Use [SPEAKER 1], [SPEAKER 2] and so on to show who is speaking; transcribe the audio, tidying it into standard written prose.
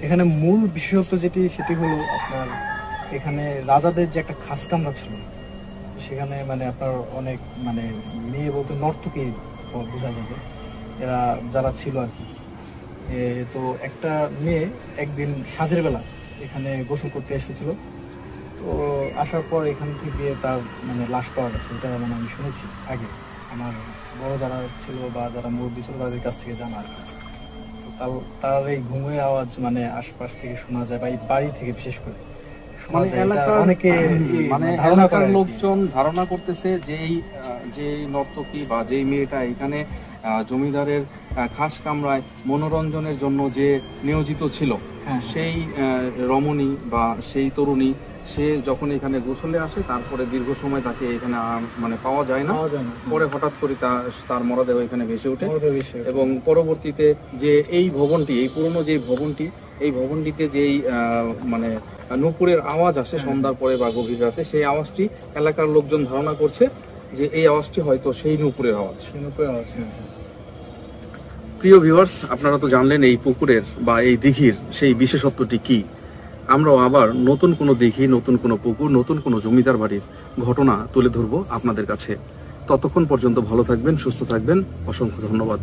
[SPEAKER 1] এখানে মূল বিশেষত্ব সেটি হলো আপনার এখানে রাজাদের যে একটা খাস কামরা ছিল, সেখানে মানে আপনার অনেক মানে মেয়ে বলতে নর্তকী বোঝা যাবে এরা যারা ছিল আর কি। তো একটা মেয়ে একদিন সাঁঝের বেলা এখানে গোসল করতে এসেছিল। তো আসার পর এখান থেকে তার মানে লাশ পাওয়া গেছে, এটা মানে আমি শুনেছি আগে আমার বড় যারা ছিল বা যারা মুরব্বী ছিল তাদের কাছ থেকে জানা আর কি। তার এই ঘুমের আওয়াজ মানে আশপাশ থেকে শোনা যায় বা এই বাড়ি থেকে বিশেষ করে অনেকে
[SPEAKER 2] মানে এলাকার লোকজন ধারণা করতেছে যে নর্তকী বা যেই মেয়েটা এখানে জমিদারের খাস কামরায় মনোরঞ্জনের জন্য যে নিয়োজিত ছিল, সেই রমণী বা সেই তরুণী সে যখন এখানে গোসলে আসে তারপরে দীর্ঘ সময় তাকে এখানে মানে পাওয়া যায় না। পরে হঠাৎ করে তার মরদেহ এখানে ভেসে ওঠে এবং পরবর্তীতে যে এই ভবনটি, এই পুরনো যে ভবনটি, এই ভবনটিতে যেই মানে নূপুরের আওয়াজ আসে সন্ধ্যার পরে বা গভীর রাতে, সেই আওয়াজটি এলাকার লোকজন ধারণা করছে যে এই আওয়াজটি হয়তো সেই নূপুরের আওয়াজ। প্রিয় ভিউয়ার্স, আপনারা তো জানলেন এই পুকুরের বা এই দিঘির সেই বিশেষত্বটি কি। আমরাও আবার নতুন কোনো দিঘি, নতুন কোনো পুকুর, নতুন কোনো জমিদার বাড়ির ঘটনা তুলে ধরবো আপনাদের কাছে। ততক্ষণ পর্যন্ত ভালো থাকবেন, সুস্থ থাকবেন। অসংখ্য ধন্যবাদ।